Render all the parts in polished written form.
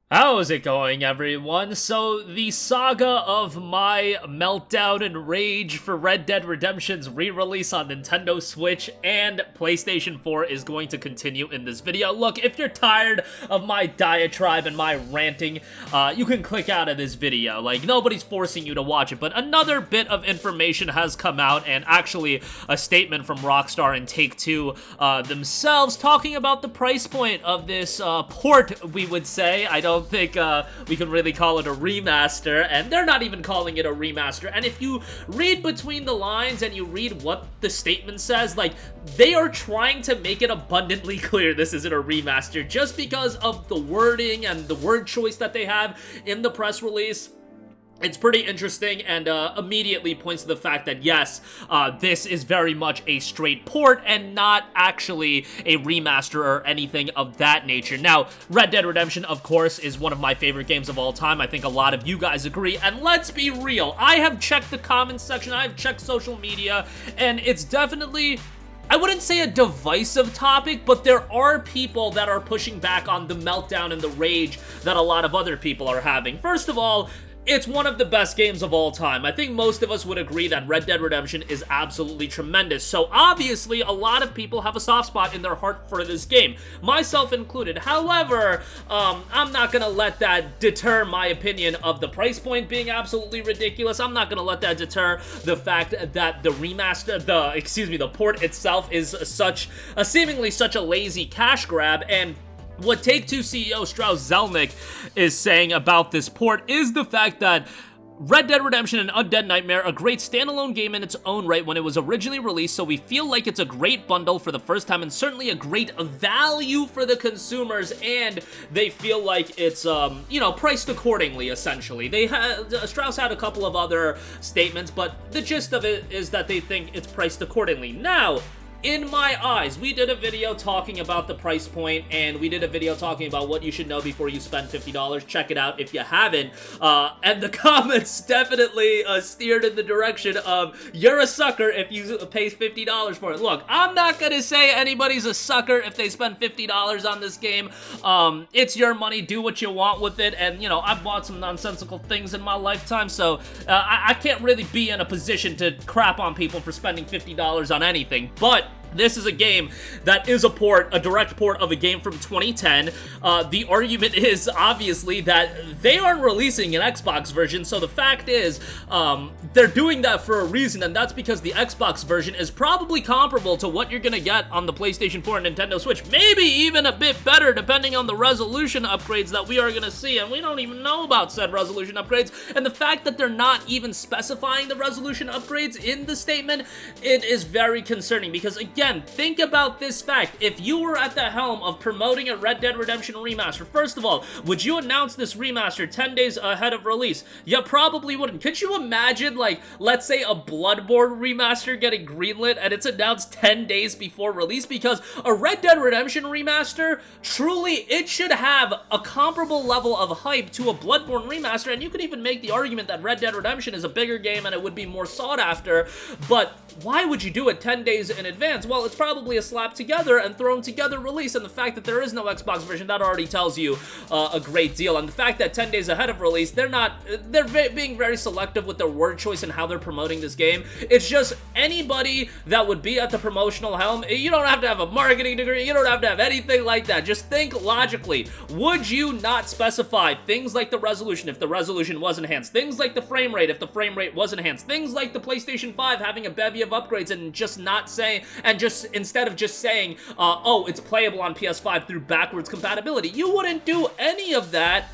How is it going, everyone? So, the saga of my meltdown and rage for Red Dead Redemption's re-release on Nintendo Switch and PlayStation 4 is going to continue in this video. Look, if you're tired of my diatribe and my ranting, you can click out of this video. Like, nobody's forcing you to watch it, but another bit of information has come out, and actually a statement from Rockstar and Take-Two themselves talking about the price point of this port, we would say. I don't think we can really call it a remaster, and they're not even calling it a remaster. And if you read between the lines and you read what the statement says, like, they are trying to make it abundantly clear this isn't a remaster just because of the wording and the word choice that they have in the press release. It's pretty interesting and immediately points to the fact that, yes, this is very much a straight port and not actually a remaster or anything of that nature. Now, Red Dead Redemption, of course, is one of my favorite games of all time. I think a lot of you guys agree, and let's be real. I have checked the comments section, I have checked social media, and it's definitely, I wouldn't say a divisive topic, but there are people that are pushing back on the meltdown and the rage that a lot of other people are having. First of all, it's one of the best games of all time. I think most of us would agree that Red Dead Redemption is absolutely tremendous. So obviously, a lot of people have a soft spot in their heart for this game, myself included. However, I'm not gonna let that deter my opinion of the price point being absolutely ridiculous. I'm not gonna let that deter the fact that the remaster, the port itself is seemingly such a lazy cash grab. And what Take-Two CEO Strauss Zelnick is saying about this port is the fact that Red Dead Redemption and Undead Nightmare, a great standalone game in its own right when it was originally released, so we feel like it's a great bundle for the first time and certainly a great value for the consumers, and they feel like it's, priced accordingly, essentially. Strauss had a couple of other statements, but the gist of it is that they think it's priced accordingly. Now, in my eyes, we did a video talking about the price point, and we did a video talking about what you should know before you spend $50. Check it out if you haven't. And the comments definitely steered in the direction of, you're a sucker if you pay $50 for it. Look, I'm not gonna say anybody's a sucker if they spend $50 on this game. It's your money, do what you want with it, and, you know, I've bought some nonsensical things in my lifetime, so I can't really be in a position to crap on people for spending $50 on anything, but this is a game that is a direct port of a game from 2010. The argument is, obviously, that they aren't releasing an Xbox version, so the fact is, they're doing that for a reason, and that's because the Xbox version is probably comparable to what you're gonna get on the PlayStation 4 and Nintendo Switch, maybe even a bit better, depending on the resolution upgrades that we are gonna see, and we don't even know about said resolution upgrades, and the fact that they're not even specifying the resolution upgrades in the statement, it is very concerning, because, again, think about this fact. If you were at the helm of promoting a Red Dead Redemption remaster, first of all, would you announce this remaster 10 days ahead of release? You probably wouldn't. Could you imagine, like, let's say a Bloodborne remaster getting greenlit and it's announced 10 days before release? Because a Red Dead Redemption remaster, truly, it should have a comparable level of hype to a Bloodborne remaster, and you could even make the argument that Red Dead Redemption is a bigger game and it would be more sought after, but why would you do it 10 days in advance? Well, it's probably a slap together and thrown together release, and the fact that there is no Xbox version, that already tells you a great deal. And the fact that 10 days ahead of release, they're being very selective with their word choice and how they're promoting this game. It's just anybody that would be at the promotional helm, you don't have to have a marketing degree, you don't have to have anything like that. Just think logically. Would you not specify things like the resolution if the resolution was enhanced, things like the frame rate if the frame rate was enhanced, things like the PlayStation 5 having a bevy of upgrades, and just not saying, and just instead of just saying, oh, it's playable on PS5 through backwards compatibility? You wouldn't do any of that,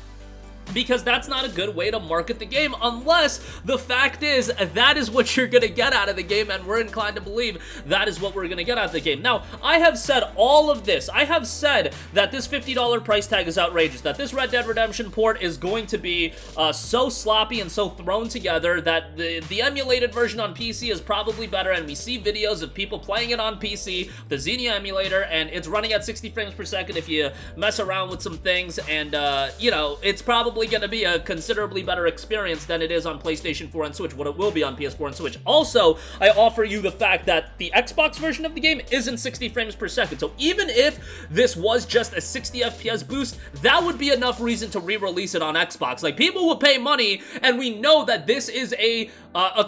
because that's not a good way to market the game, unless the fact is that is what you're gonna get out of the game, and we're inclined to believe that is what we're gonna get out of the game. Now, I have said all of this. I have said that this $50 price tag is outrageous, that this Red Dead Redemption port is going to be so sloppy and so thrown together that the emulated version on PC is probably better, and we see videos of people playing it on PC, the Xenia emulator, and it's running at 60 frames per second if you mess around with some things, and, you know, it's probably probably going to be a considerably better experience than it is on PlayStation 4 and Switch, what it will be on PS4 and Switch. Also, I offer you the fact that the Xbox version of the game isn't 60 frames per second, so even if this was just a 60 FPS boost, that would be enough reason to re-release it on Xbox. Like, people will pay money, and we know that this is a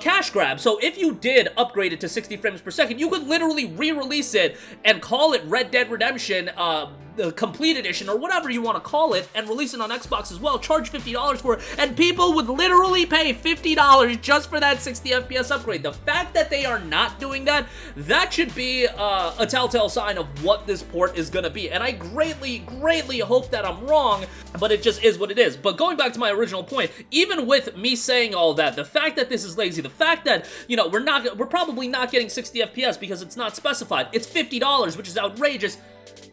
cash grab, so if you did upgrade it to 60 frames per second, you could literally re-release it and call it Red Dead Redemption, the Complete Edition, or whatever you want to call it, and release it on Xbox as well, charge $50 for it, and people would literally pay $50 just for that 60 FPS upgrade. The fact that they are not doing that, that should be a telltale sign of what this port is gonna be, and I greatly, greatly hope that I'm wrong, but it just is what it is. But going back to my original point, even with me saying all that, the fact that this is lazy, the fact that, you know, we're probably not getting 60 FPS because it's not specified, it's $50, which is outrageous.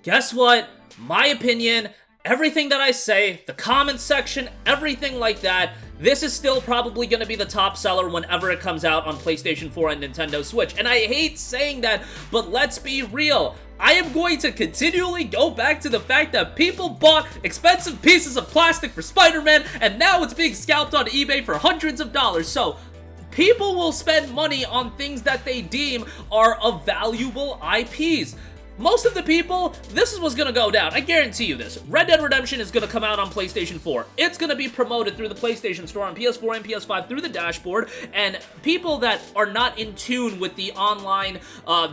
Guess what? My opinion, everything that I say, the comments section, everything like that, this is still probably going to be the top seller whenever it comes out on PlayStation 4 and Nintendo Switch. And I hate saying that, but let's be real. I am going to continually go back to the fact that people bought expensive pieces of plastic for Spider-Man, and now it's being scalped on eBay for hundreds of dollars. So people will spend money on things that they deem are of valuable IPs. Most of the people, this is what's gonna go down. I guarantee you this. Red Dead Redemption is gonna come out on PlayStation 4. It's gonna be promoted through the PlayStation Store on PS4 and PS5 through the dashboard, and people that are not in tune with the online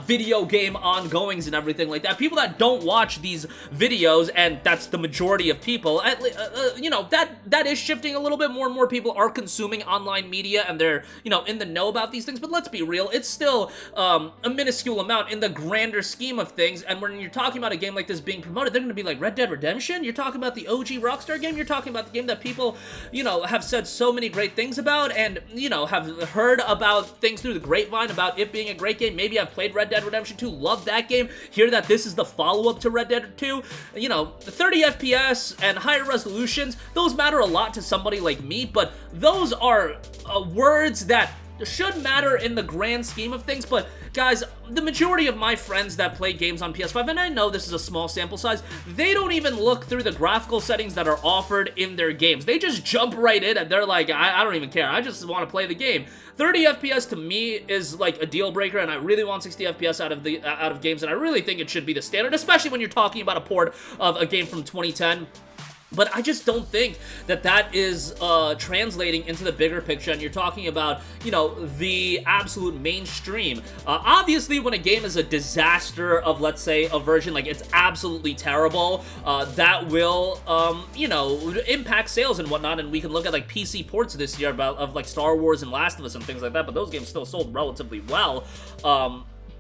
video game ongoings and everything like that, people that don't watch these videos, and that's the majority of people, you know, that is shifting a little bit. More and more people are consuming online media, and they're, you know, in the know about these things, but let's be real, it's still a minuscule amount in the grander scheme of things. And when you're talking about a game like this being promoted, they're going to be like, Red Dead Redemption? You're talking about the OG Rockstar game? You're talking about the game that people, you know, have said so many great things about, and, you know, have heard about things through the grapevine about it being a great game. Maybe I've played Red Dead Redemption 2, love that game, hear that this is the follow-up to Red Dead 2. You know, the 30 FPS and higher resolutions, those matter a lot to somebody like me, but those are words that should matter in the grand scheme of things. But guys, the majority of my friends that play games on PS5, and I know this is a small sample size, they don't even look through the graphical settings that are offered in their games. They just jump right in and they're like, I don't even care, I just want to play the game. 30 FPS to me is like a deal breaker, and I really want 60 FPS out of games, and I really think it should be the standard, especially when you're talking about a port of a game from 2010. But I just don't think that that is translating into the bigger picture, and you're talking about, you know, the absolute mainstream. Obviously, when a game is a disaster of, let's say, a version, like, it's absolutely terrible, that will, you know, impact sales and whatnot, and we can look at, like, PC ports this year of, like, Star Wars and Last of Us and things like that, but those games still sold relatively well.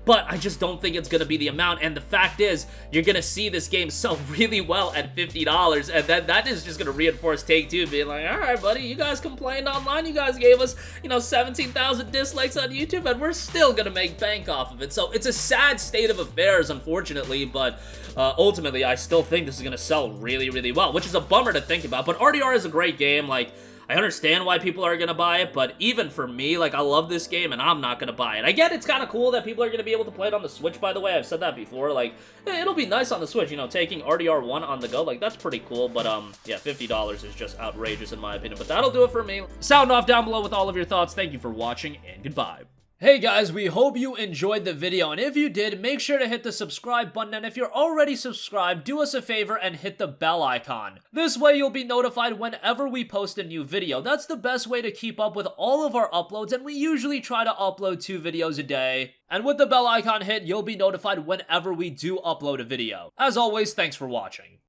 But I just don't think it's going to be the amount, and the fact is, you're going to see this game sell really well at $50, and that is just going to reinforce Take-Two being like, alright buddy, you guys complained online, you guys gave us, you know, 17,000 dislikes on YouTube, and we're still going to make bank off of it. So it's a sad state of affairs, unfortunately, but ultimately, I still think this is going to sell really, really well, which is a bummer to think about. But RDR is a great game. Like, I understand why people are going to buy it, but even for me, like, I love this game, and I'm not going to buy it. I get it's kind of cool that people are going to be able to play it on the Switch, by the way. I've said that before. Like, it'll be nice on the Switch, you know, taking RDR 1 on the go. Like, that's pretty cool, but, yeah, $50 is just outrageous in my opinion. But that'll do it for me. Sound off down below with all of your thoughts. Thank you for watching, and goodbye. Hey guys, we hope you enjoyed the video, and if you did, make sure to hit the subscribe button, and if you're already subscribed, do us a favor and hit the bell icon. This way you'll be notified whenever we post a new video. That's the best way to keep up with all of our uploads, and we usually try to upload 2 videos a day. And with the bell icon hit, you'll be notified whenever we do upload a video. As always, thanks for watching.